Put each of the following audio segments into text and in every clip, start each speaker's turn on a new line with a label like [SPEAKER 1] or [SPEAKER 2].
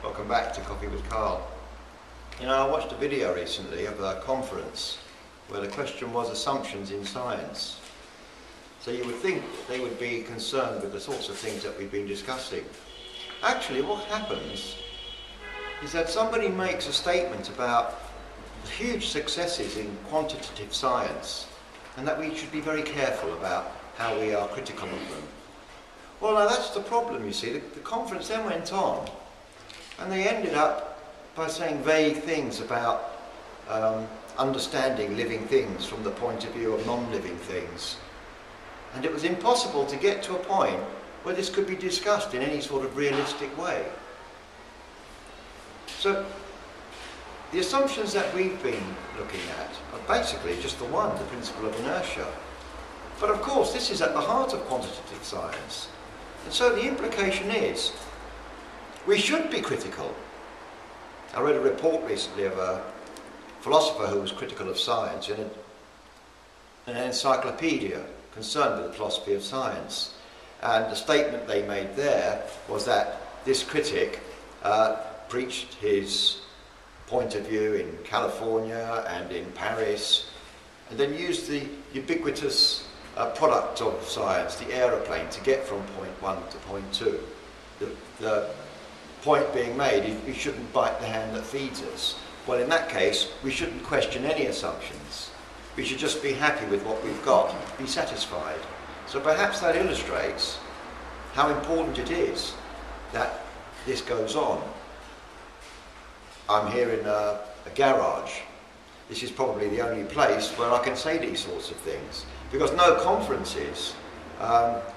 [SPEAKER 1] Welcome back to Coffee with Carl. You know, I watched a video recently of a conference where the question was assumptions in science. So you would think they would be concerned with the sorts of things that we've been discussing. Actually, what happens is that somebody makes a statement about huge successes in quantitative science and that we should be very careful about how we are critical of them. Well, now that's the problem, you see. The conference then went on and they ended up by saying vague things about understanding living things from the point of view of non-living things. And it was impossible to get to a point where this could be discussed in any sort of realistic way. So the assumptions that we've been looking at are basically just the one, the principle of inertia. But of course, this is at the heart of quantitative science. And so the implication is, we should be critical. I read a report recently of a philosopher who was critical of science in an encyclopedia concerned with the philosophy of science. And the statement they made there was that this critic preached his point of view in California and in Paris, and then used the ubiquitous product of science, the aeroplane, to get from point 1 to point 2. The point being made, we shouldn't bite the hand that feeds us. Well, in that case, we shouldn't question any assumptions. We should just be happy with what we've got, be satisfied. So perhaps that illustrates how important it is that this goes on. I'm here in a garage. This is probably the only place where I can say these sorts of things, because no conferences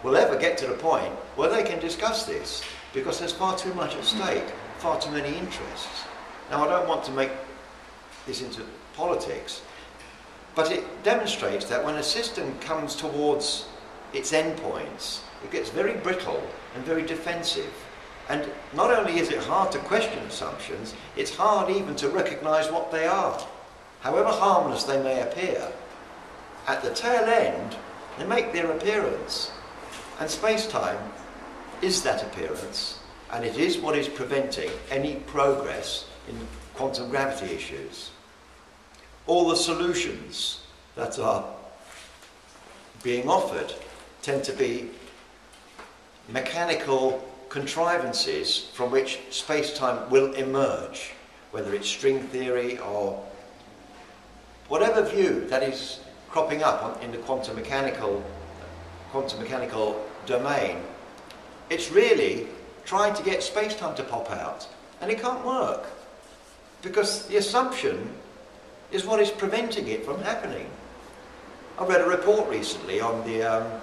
[SPEAKER 1] will ever get to the point where they can discuss this, because there's far too much at stake, far too many interests. Now, I don't want to make this into politics, but it demonstrates that when a system comes towards its endpoints, it gets very brittle and very defensive. And not only is it hard to question assumptions, it's hard even to recognise what they are. However harmless they may appear, at the tail end, they make their appearance. And space-time is that appearance, and it is what is preventing any progress in quantum gravity issues. All the solutions that are being offered tend to be mechanical contrivances from which space-time will emerge, whether it's string theory or whatever view that is cropping up in the quantum mechanical domain. It's really trying to get space-time to pop out, and it can't work because the assumption is what is preventing it from happening. I read a report recently on the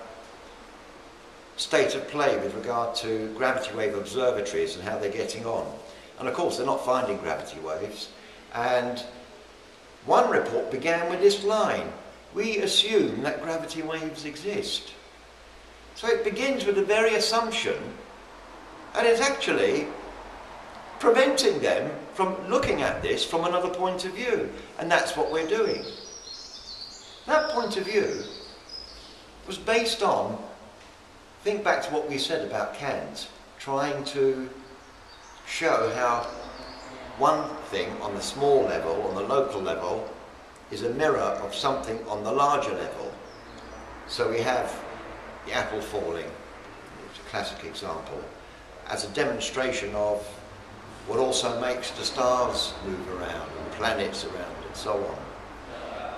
[SPEAKER 1] state of play with regard to gravity wave observatories and how they're getting on. And of course, they're not finding gravity waves. And one report began with this line: we assume that gravity waves exist. So it begins with the very assumption, and it's actually preventing them from looking at this from another point of view. And that's what we're doing. That point of view was based on, think back to what we said about Kant, trying to show how one thing on the small level, on the local level, is a mirror of something on the larger level. So we have the apple falling, it's a classic example, as a demonstration of what also makes the stars move around and planets around and so on.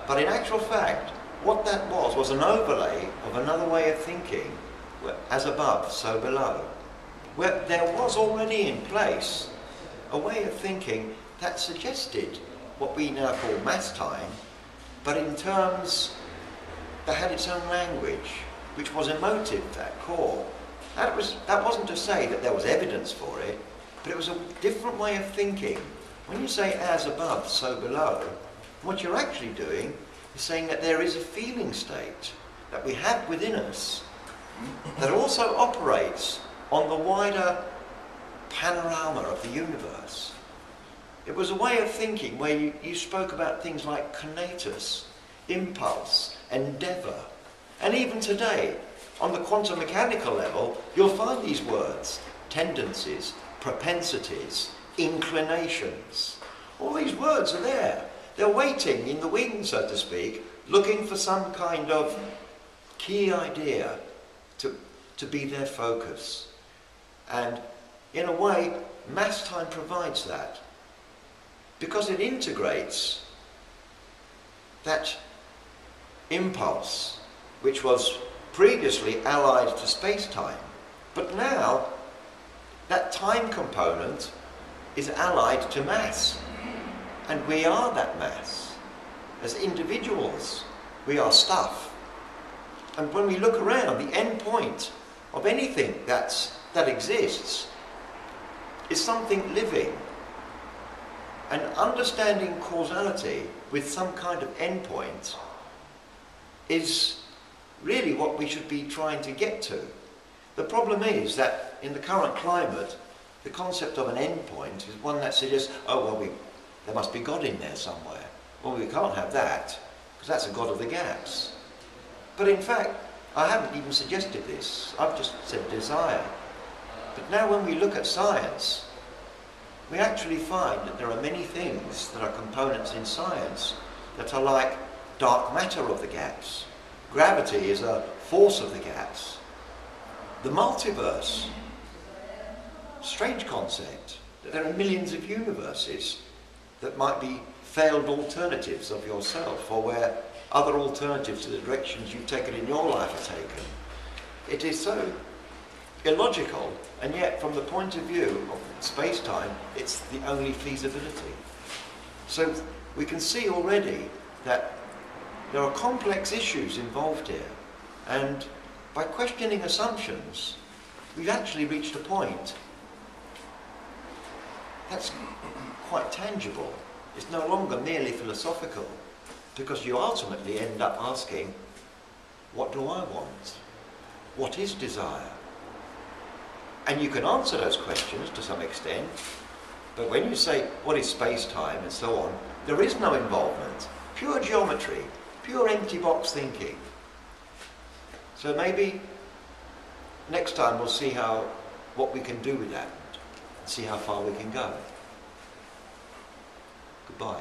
[SPEAKER 1] But in actual fact, what that was an overlay of another way of thinking, as above, so below, where there was already in place a way of thinking that suggested what we now call math time, but in terms that had its own language, which was emotive at core. That wasn't to say that there was evidence for it, but it was a different way of thinking. When you say as above, so below, what you're actually doing is saying that there is a feeling state that we have within us that also operates on the wider panorama of the universe. It was a way of thinking where you spoke about things like conatus, impulse, endeavour. And even today, on the quantum mechanical level, you'll find these words: tendencies, propensities, inclinations. All these words are there. They're waiting in the wings, so to speak, looking for some kind of key idea to be their focus. And in a way, mass time provides that, because it integrates that impulse which was previously allied to space-time, but now that time component is allied to mass, and we are that mass. As individuals, we are stuff. And when we look around, the end point of anything that exists is something living. And understanding causality with some kind of endpoint is really what we should be trying to get to. The problem is that in the current climate, the concept of an endpoint is one that suggests, oh, well, there must be God in there somewhere. Well, we can't have that, because that's a God of the gaps. But in fact, I haven't even suggested this. I've just said desire. But now when we look at science, we actually find that there are many things that are components in science that are like dark matter of the gaps. Gravity is a force of the gaps. The multiverse, strange concept, that there are millions of universes that might be failed alternatives of yourself, or where other alternatives to the directions you've taken in your life are taken. It is so illogical, and yet from the point of view of space-time, it's the only feasibility. So we can see already that there are complex issues involved here, and by questioning assumptions, we've actually reached a point that's quite tangible. It's no longer merely philosophical, because you ultimately end up asking, what do I want? What is desire? And you can answer those questions to some extent, but when you say, what is space-time and so on, there is no involvement. Pure geometry, pure empty box thinking. So maybe next time we'll see what we can do with that, and see how far we can go. Goodbye.